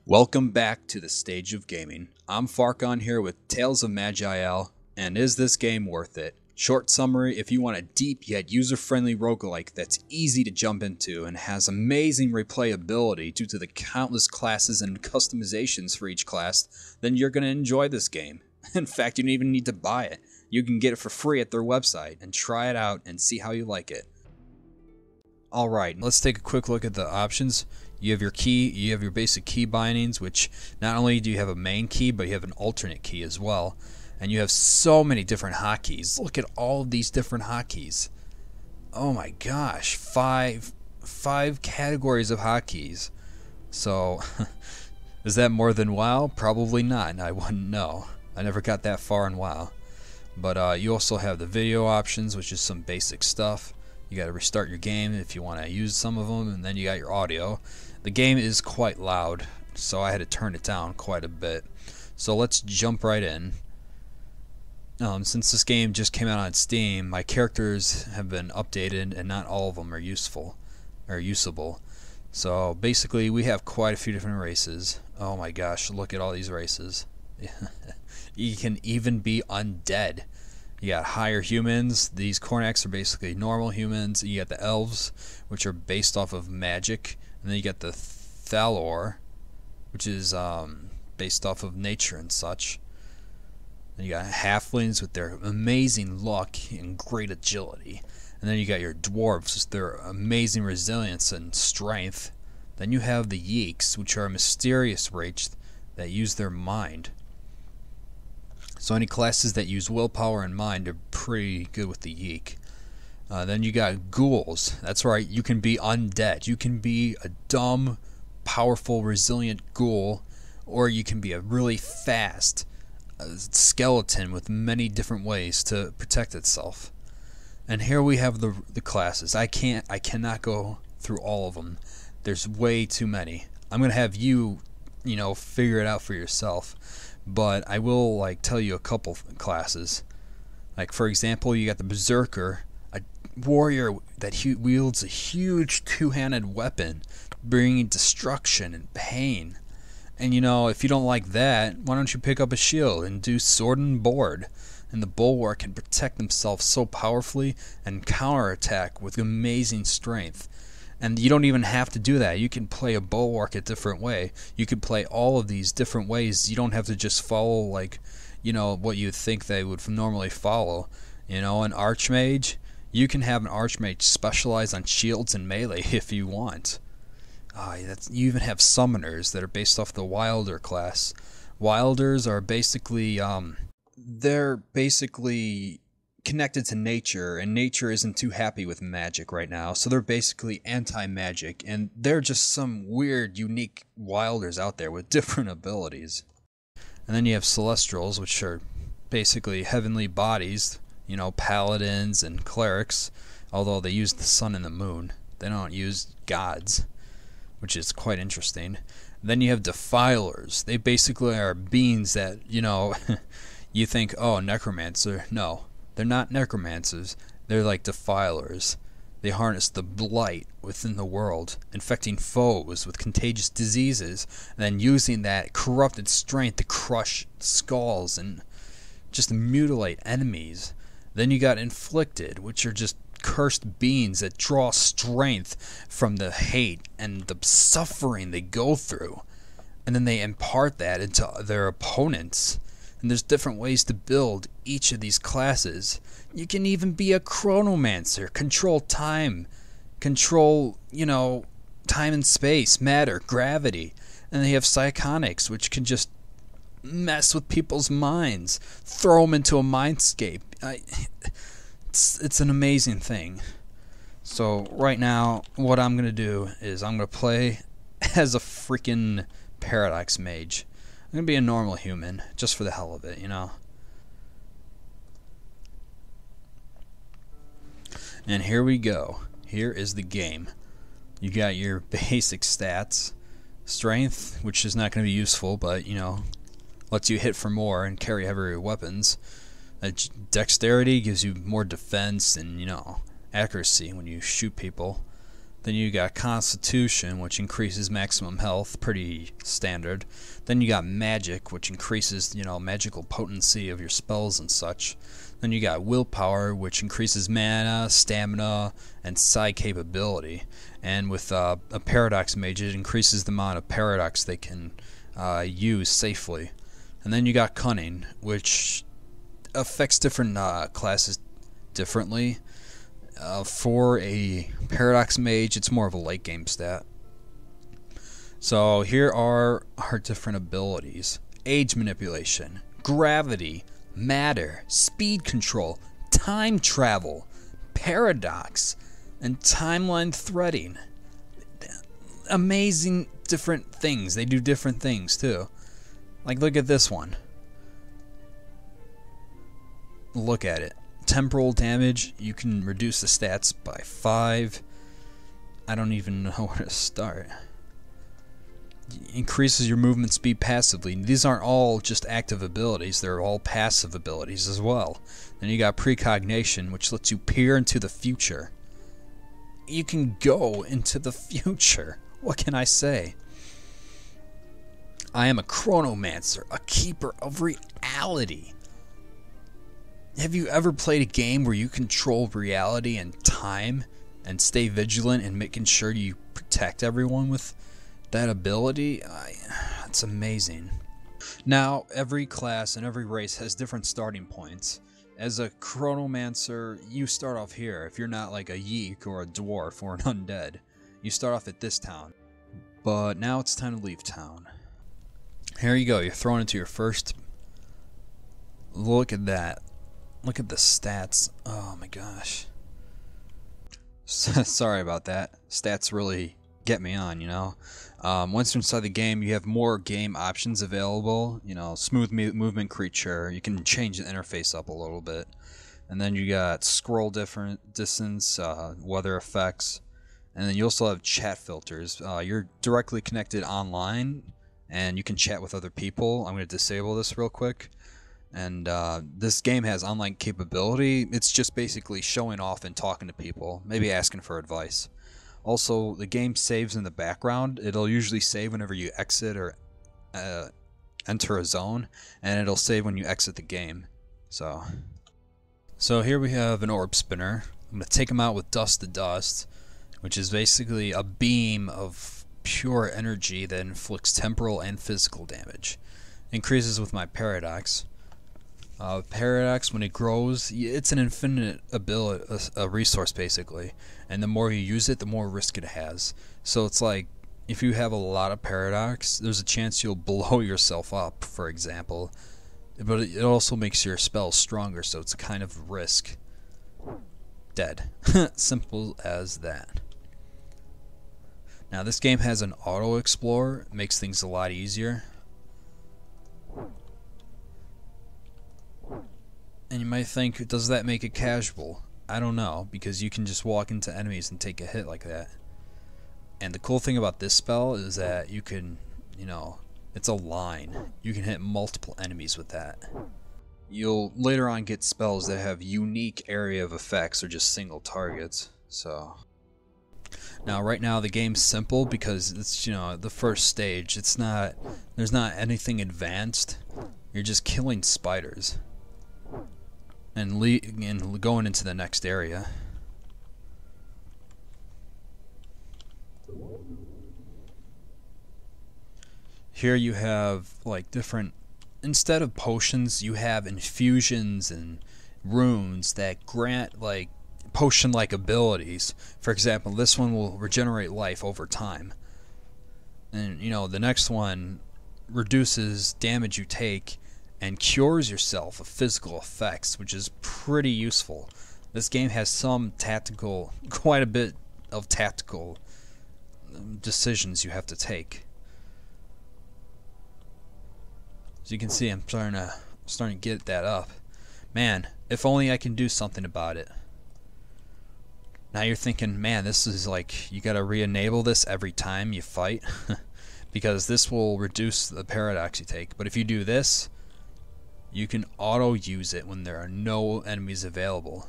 Welcome back to the stage of gaming. I'm Farkon here with Tales of Magiel, and is this game worth it? Short summary: if you want a deep yet user-friendly roguelike that's easy to jump into and has amazing replayability due to the countless classes and customizations for each class, then you're going to enjoy this game. In fact, you don't even need to buy it. You can get it for free at their website and try it out and see how you like it. Alright, let's take a quick look at the options. You have your key, you have your basic key bindings, which not only do you have a main key, but you have an alternate key as well. And you have so many different hotkeys. Look at all of these different hotkeys. Oh my gosh, five categories of hotkeys. So, is that more than WoW? Probably not, I wouldn't know. I never got that far in WoW. But you also have the video options, which is some basic stuff. You got to restart your game if you want to use some of them, and then you got your audio. The game is quite loud, so I had to turn it down quite a bit. So let's jump right in. Since this game just came out on Steam, my characters have been updated, and not all of them are useful or usable. So basically, we have quite a few different races. Oh my gosh, look at all these races. You can even be undead. You got higher humans. These Kornax are basically normal humans. You got the elves, which are based off of magic. And then you got the Thalor, which is based off of nature and such. Then you got halflings with their amazing luck and great agility. And then you got your dwarves with their amazing resilience and strength. Then you have the Yeeks, which are a mysterious race that use their mind. So any classes that use willpower and mind are pretty good with the Yeek. Then you got ghouls. That's right, you can be undead. You can be a dumb, powerful, resilient ghoul, or you can be a really fast skeleton with many different ways to protect itself. And here we have the classes. I cannot go through all of them. There's way too many. I'm gonna have you figure it out for yourself. But I will tell you a couple classes. Like, for example, you got the Berserker, a warrior that wields a huge two-handed weapon, bringing destruction and pain. And if you don't like that, why don't you pick up a shield and do sword and board? And the bulwark can protect themselves so powerfully and counterattack with amazing strength. And you don't even have to do that. You can play a bulwark a different way. You could play all of these different ways. You don't have to just follow what you think they would normally follow. An archmage, you can have an archmage specialize on shields and melee if you want. You even have summoners that are based off the Wilder class. Wilders are basically they're basically connected to nature, and nature isn't too happy with magic right now, so they're basically anti-magic, and they're just some weird, unique wilders out there with different abilities. And then you have celestials, which are basically heavenly bodies, paladins and clerics, although they use the sun and the moon. They don't use gods, which is quite interesting. Then you have defilers. They basically are beings that, you think, oh, necromancer. No. They're not necromancers, they're like defilers. They harness the blight within the world, infecting foes with contagious diseases, and then using that corrupted strength to crush skulls and just mutilate enemies. Then you got inflicted, which are just cursed beings that draw strength from the hate and the suffering they go through. And then they impart that into their opponents. And there's different ways to build each of these classes. You can even be a chronomancer, control time, control, time and space, matter, gravity. And they have psionics, which can just mess with people's minds, throw them into a mindscape. It's an amazing thing. So right now, what I'm going to do is I'm going to play as a freaking Paradox Mage. I'm going to be a normal human, just for the hell of it, And here we go. Here is the game. You got your basic stats. Strength, which is not going to be useful, but, lets you hit for more and carry heavier weapons. Dexterity gives you more defense and, accuracy when you shoot people. Then you got Constitution, which increases maximum health, pretty standard. Then you got Magic, which increases, magical potency of your spells and such. Then you got Willpower, which increases mana, stamina, and psi capability. And with a Paradox Mage, it increases the amount of Paradox they can use safely. And then you got Cunning, which affects different classes differently. For a Paradox Mage, it's more of a late game stat. So here are our different abilities: Age Manipulation, Gravity, Matter, Speed Control, Time Travel, Paradox, and Timeline Threading. Amazing different things. They do different things too. Like, look at this one. Look at it. Temporal damage, you can reduce the stats by 5. I don't even know where to start. Increases your movement speed passively. These aren't all just active abilities, they're all passive abilities as well. Then you got Precognition, which lets you peer into the future. You can go into the future. What can I say? I am a Chronomancer, a keeper of reality. Have you ever played a game where you control reality and time and stay vigilant and making sure you protect everyone with that ability? It's amazing. Now, every class and every race has different starting points. As a Chronomancer, you start off here. If you're not like a Yeek or a Dwarf or an Undead, you start off at this town. But now it's time to leave town. Here you go. You're thrown into your first... Look at that. Look at the stats. Oh my gosh. Sorry about that. Stats really get me on, Once you're inside the game, you have more game options available. Smooth movement creature. You can change the interface up a little bit. And then you got scroll distance, weather effects. And then you also have chat filters. You're directly connected online, and you can chat with other people. I'm going to disable this real quick. And this game has online capability. It's just basically showing off and talking to people, maybe asking for advice. Also, the game saves in the background. It'll usually save whenever you exit or enter a zone, and it'll save when you exit the game. So here we have an orb spinner. I'm going to take him out with Dust to Dust, which is basically a beam of pure energy that inflicts temporal and physical damage. Increases with my Paradox. Paradox, when it grows, it's an infinite ability, a resource basically, and the more you use it, the more risk it has. So it's like, if you have a lot of Paradox, there's a chance you'll blow yourself up, for example, but it also makes your spells stronger, so it's a kind of risk. Dead. Simple as that. Now this game has an auto explorer, it makes things a lot easier. And you might think, does that make it casual? I don't know, because you can just walk into enemies and take a hit like that. And the cool thing about this spell is that you can, it's a line. You can hit multiple enemies with that. You'll later on get spells that have unique area of effects or just single targets. So now right now the game's simple because it's, the first stage. There's not anything advanced. You're just killing spiders. And going into the next area. Here you have like different, instead of potions, you have infusions and runes that grant like potion-like abilities. For example, this one will regenerate life over time. And the next one reduces damage you take and cures yourself of physical effects, which is pretty useful. This game has quite a bit of tactical decisions you have to take. As you can see, I'm starting to get that up. Man, if only I can do something about it. Now you're thinking, man, this is like, you gotta re-enable this every time you fight, because this will reduce the Paradox you take. But if you do this, you can auto use it when there are no enemies available.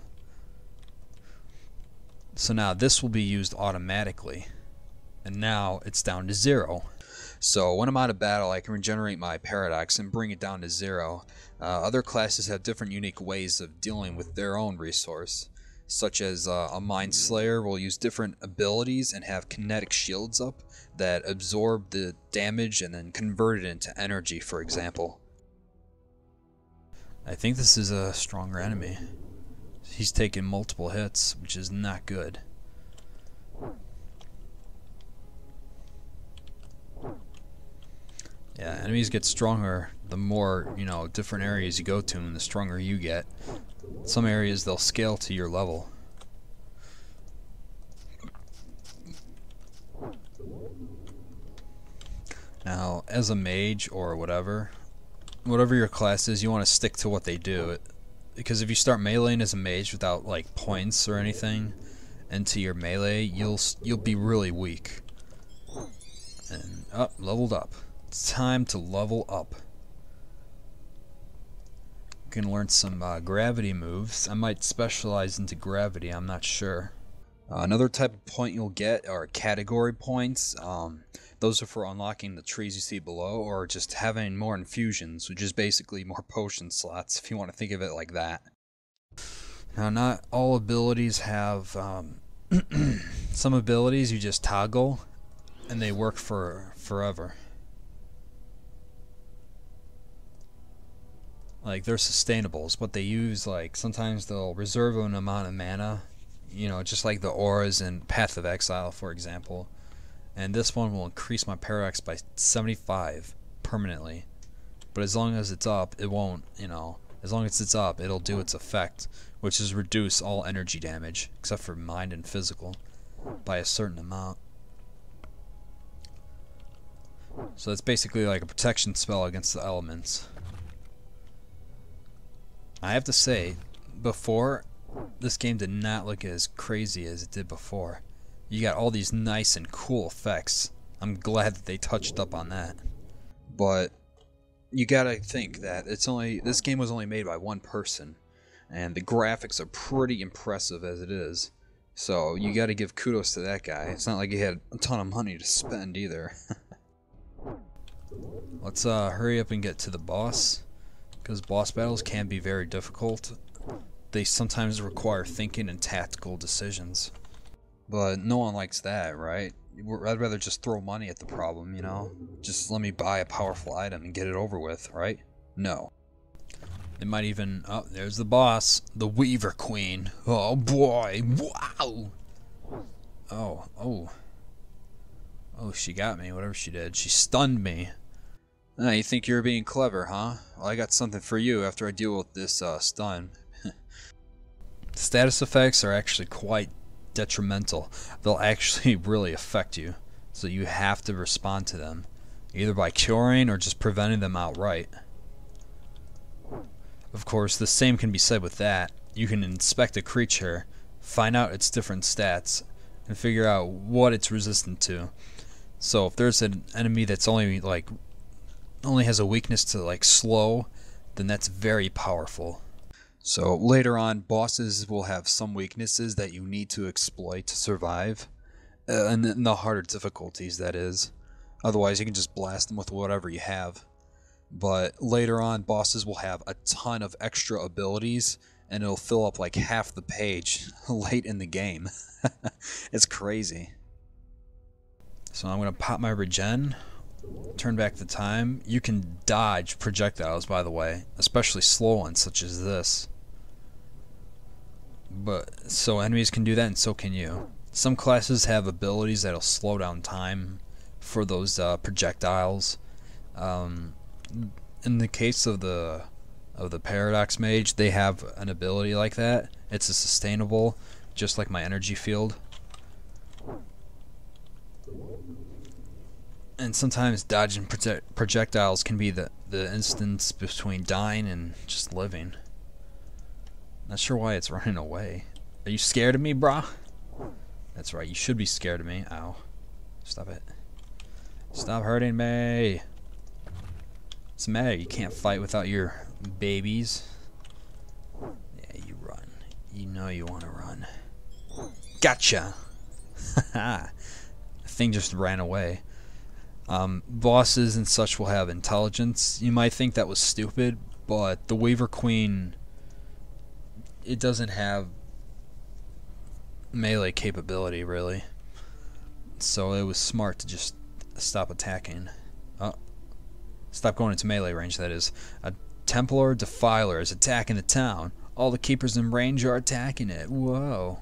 So now this will be used automatically. And now it's down to 0. So when I'm out of battle, I can regenerate my paradox and bring it down to 0. Other classes have different unique ways of dealing with their own resource, such as a Mind Slayer will use different abilities and have kinetic shields up that absorb the damage and then convert it into energy, for example. I think this is a stronger enemy. He's taken multiple hits, which is not good. Yeah, enemies get stronger the more, different areas you go to, and the stronger you get. Some areas they'll scale to your level. Now, as a mage or whatever your class is, you want to stick to what they do. Because if you start meleeing as a mage without like points or anything into your melee, you'll be really weak. And leveled up. It's time to level up. You can learn some gravity moves. I might specialize into gravity, I'm not sure. Another type of point you'll get are category points. Those are for unlocking the trees you see below, or just having more infusions, which is basically more potion slots, if you want to think of it like that. Now, not all abilities have... some abilities you just toggle, and they work for forever. Like, they're sustainables, but they use, like, sometimes they'll reserve an amount of mana, just like the auras in Path of Exile, for example. And this one will increase my paradox by 75 permanently. But as long as it's up, it won't, as long as it's up, it'll do its effect, which is reduce all energy damage, except for mind and physical, by a certain amount. So it's basically like a protection spell against the elements. I have to say, before, this game did not look as crazy as it did before. You got all these nice and cool effects. I'm glad that they touched up on that. But you gotta think that this game was only made by one person, and the graphics are pretty impressive as it is. So you gotta give kudos to that guy. It's not like he had a ton of money to spend either. Let's hurry up and get to the boss, because boss battles can be very difficult. They sometimes require thinking and tactical decisions. But no one likes that, right? I'd rather just throw money at the problem, Just let me buy a powerful item and get it over with, right? No. They might even... Oh, there's the boss. The Weaver Queen. Oh boy. Wow! Oh, she got me, whatever she did. She stunned me. You think you're being clever, huh? Well, I got something for you after I deal with this stun. Status effects are actually quite detrimental. They'll actually really affect you, so you have to respond to them, either by curing or just preventing them outright. Of course, the same can be said with that. You can inspect a creature, find out its different stats, and figure out what it's resistant to. So if there's an enemy that's only has a weakness to slow, then that's very powerful. So later on, bosses will have some weaknesses that you need to exploit to survive, and in the harder difficulties, that is. Otherwise, you can just blast them with whatever you have. But later on, bosses will have a ton of extra abilities, and it'll fill up like half the page late in the game. It's crazy. So I'm going to pop my regen, turn back the time. You can dodge projectiles, by the way, especially slow ones such as this. But so enemies can do that, and so can you. Some classes have abilities that'll slow down time for those projectiles. In the case of the Paradox Mage, they have an ability like that. It's a sustainable, just like my energy field. And sometimes dodging projectiles can be the instance between dying and just living. Not sure why it's running away. Are you scared of me, brah? That's right, you should be scared of me. Ow. Stop it. Stop hurting me. What's the matter? You can't fight without your babies. Yeah, you run. You know you want to run. Gotcha! Haha. The thing just ran away. Bosses and such will have intelligence. You might think that was stupid, but the Weaver Queen, it doesn't have melee capability, really. So it was smart to just stop attacking. Stop going into melee range, that is. A Templar Defiler is attacking the town. All the keepers in range are attacking it. Whoa.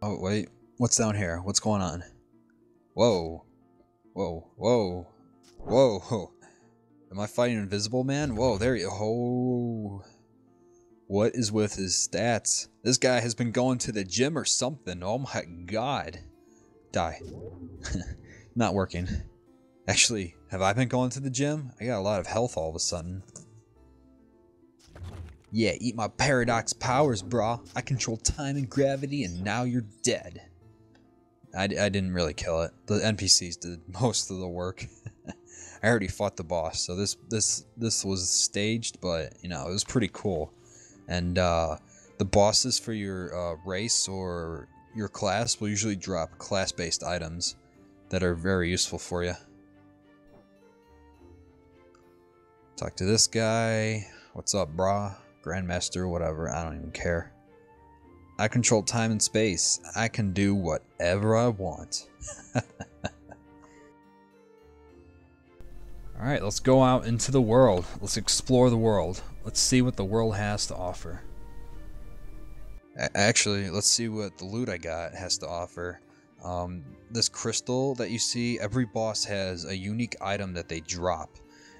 Oh, wait. What's down here? What's going on? Whoa. Whoa. Whoa. Whoa. Am I fighting an invisible man? Whoa, there you... Oh. What is with his stats? This guy has been going to the gym or something. Oh my god. Die. Not working. Actually, have I been going to the gym? I got a lot of health all of a sudden. Yeah, eat my paradox powers, brah. I control time and gravity, and now you're dead. I didn't really kill it. The NPCs did most of the work. I already fought the boss, so this was staged, but you know, it was pretty cool. And the bosses for your race or your class will usually drop class-based items that are very useful for you. Talk to this guy. What's up, brah? Grandmaster, whatever. I don't even care. I control time and space. I can do whatever I want. Alright, let's go out into the world. Let's explore the world. Let's see what the world has to offer. Actually, let's see what the loot I got has to offer. This crystal that you see, every boss has a unique item that they drop.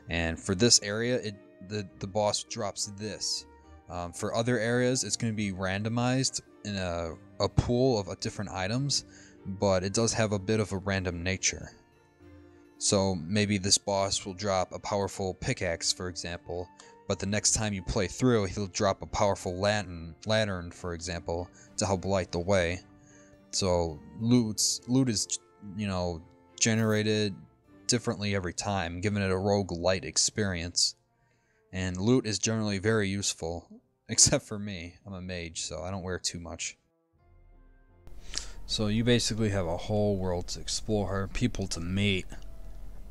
And for this area, the boss drops this. For other areas, it's going to be randomized in a pool of different items, but it does have a bit of a random nature. So maybe this boss will drop a powerful pickaxe, for example, but the next time you play through, he'll drop a powerful lantern, for example, to help light the way. So loot is, you know, generated differently every time, giving it a roguelite experience. And loot is generally very useful, except for me. I'm a mage, so I don't wear too much. So you basically have a whole world to explore, people to meet.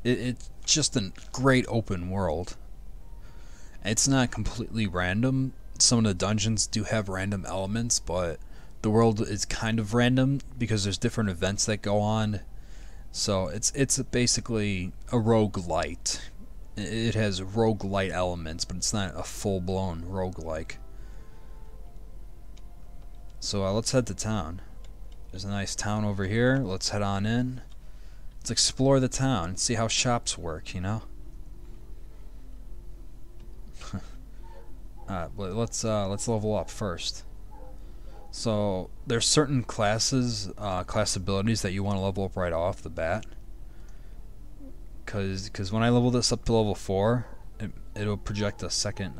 It's just a great open world. It's not completely random. Some of the dungeons do have random elements, but the world is kind of random because there's different events that go on. So it's basically a roguelite. It has roguelite elements, but it's not a full-blown roguelike. So let's head to town. There's a nice town over here. Let's head on in. Let's explore the town and see how shops work, you know? But let's level up first. So there's certain classes, class abilities that you want to level up right off the bat. Cause when I level this up to level 4, it'll project a second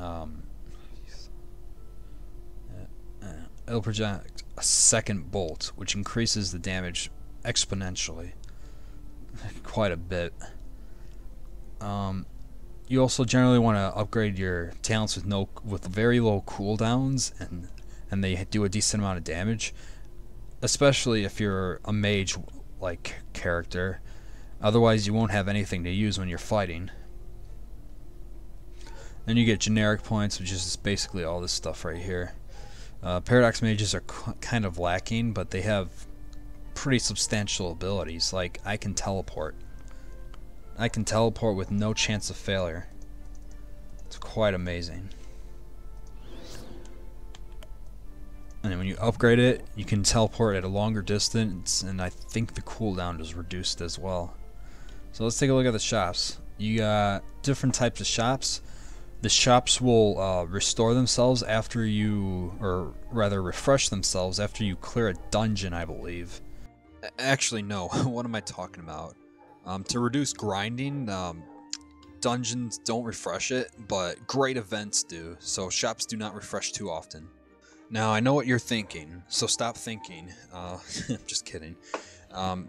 it'll project a second bolt, which increases the damage exponentially, quite a bit. You also generally want to upgrade your talents with very low cooldowns, and they do a decent amount of damage, especially if you're a mage like character. Otherwise you won't have anything to use when you're fighting. Then you get generic points, which is basically all this stuff right here. Paradox mages are kind of lacking, but they have pretty substantial abilities. Like, I can teleport. I can teleport with no chance of failure. It's quite amazing. And when you upgrade it, you can teleport at a longer distance, and I think the cooldown is reduced as well. So let's take a look at the shops. You got different types of shops. The shops will restore themselves after you, or rather refresh themselves after you clear a dungeon, I believe. Actually, no. What am I talking about? To reduce grinding, dungeons don't refresh it, but great events do, so shops do not refresh too often. Now, I know what you're thinking, so stop thinking. Just kidding.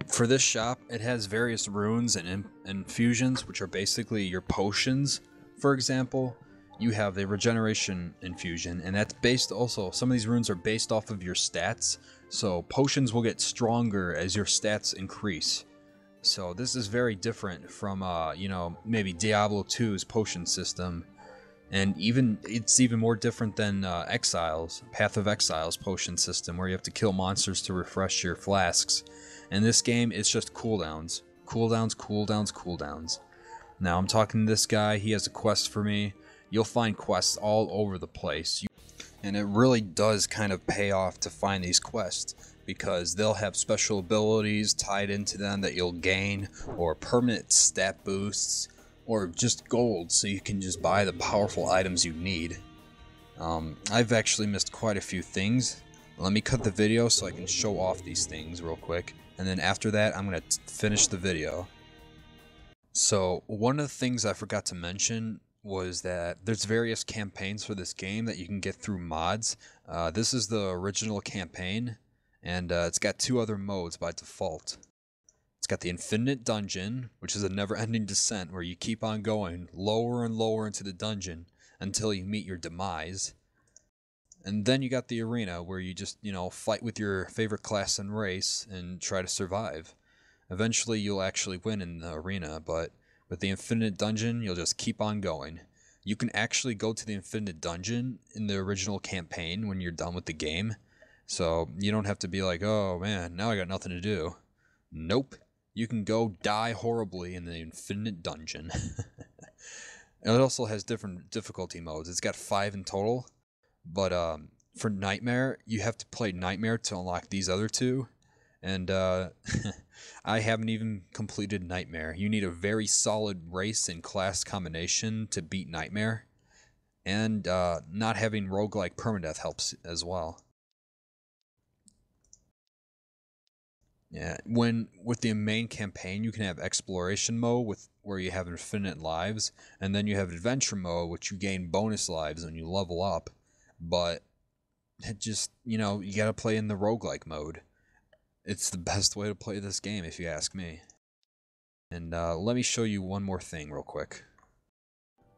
For this shop, it has various runes and infusions, which are basically your potions. For example, you have the regeneration infusion, and that's based also, some of these runes are based off of your stats, so potions will get stronger as your stats increase. So this is very different from you know, maybe Diablo 2's potion system, and it's even more different than Exiles, Path of Exiles potion system, where you have to kill monsters to refresh your flasks. In this game, it's just cooldowns, cooldowns, cooldowns, cooldowns. Now I'm talking to this guy, he has a quest for me. You'll find quests all over the place. And it really does kind of pay off to find these quests, because they'll have special abilities tied into them that you'll gain, or permanent stat boosts, or just gold so you can just buy the powerful items you need. I've actually missed quite a few things. Let me cut the video so I can show off these things real quick, and then after that I'm going to finish the video. So one of the things I forgot to mention was that there's various campaigns for this game that you can get through mods. This is the original campaign, and it's got 2 other modes by default. It's got the Infinite Dungeon, which is a never-ending descent where you keep on going lower and lower into the dungeon until you meet your demise. And then you got the Arena, where you just, you know, fight with your favorite class and race and try to survive. Eventually you'll actually win in the Arena, but with the Infinite Dungeon, you'll just keep on going. You can actually go to the Infinite Dungeon in the original campaign when you're done with the game. So you don't have to be like, oh man, now I got nothing to do. Nope. You can go die horribly in the Infinite Dungeon. And it also has different difficulty modes. It's got 5 in total. But for Nightmare, you have to play Nightmare to unlock these other 2. And I haven't even completed Nightmare. You need a very solid race and class combination to beat Nightmare. And not having roguelike permadeath helps as well. Yeah, with the main campaign, you can have exploration mode where you have infinite lives, and then you have adventure mode, which you gain bonus lives when you level up. But it just, you know, you gotta play in the roguelike mode. It's the best way to play this game, if you ask me. And let me show you one more thing real quick.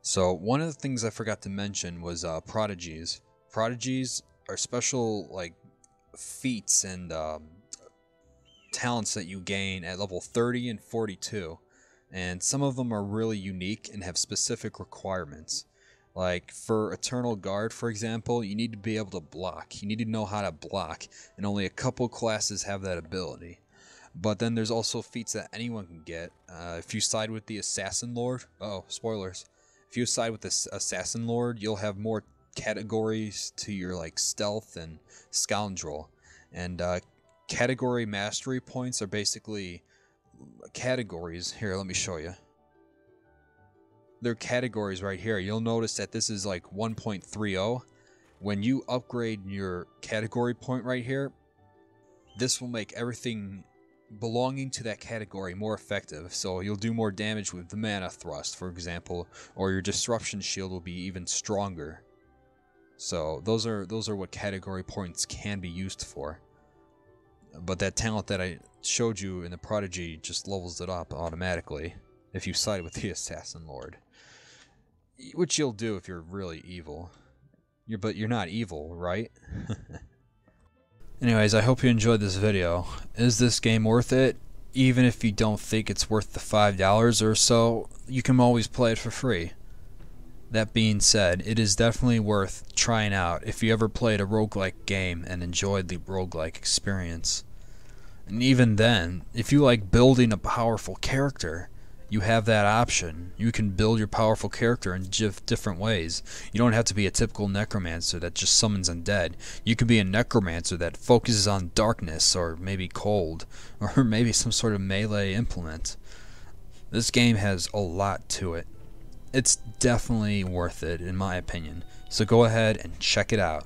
So one of the things I forgot to mention was prodigies. Prodigies are special like feats and talents that you gain at level 30 and 42. And some of them are really unique and have specific requirements. Like for Eternal Guard, for example, you need to be able to block. You need to know how to block, and only a couple classes have that ability. But then there's also feats that anyone can get. If you side with the Assassin Lord, spoilers. If you side with the Assassin Lord, you'll have more categories to your like stealth and scoundrel. And category mastery points are basically categories. Here, let me show you. They're categories right here. You'll notice that this is like 1.30. When you upgrade your category point right here, this will make everything belonging to that category more effective. So you'll do more damage with the Mana Thrust, for example, or your Disruption Shield will be even stronger. So those are what category points can be used for. But that talent that I showed you in the Prodigy just levels it up automatically if you side with the Assassin Lord. Which you'll do if you're really evil. But you're not evil, right? Anyways, I hope you enjoyed this video. Is this game worth it? Even if you don't think it's worth the $5 or so, you can always play it for free. That being said, it is definitely worth trying out if you ever played a roguelike game and enjoyed the roguelike experience. And even then, if you like building a powerful character, you have that option. You can build your powerful character in different ways. You don't have to be a typical necromancer that just summons undead. You can be a necromancer that focuses on darkness, or maybe cold, or maybe some sort of melee implement. This game has a lot to it. It's definitely worth it, in my opinion. So go ahead and check it out.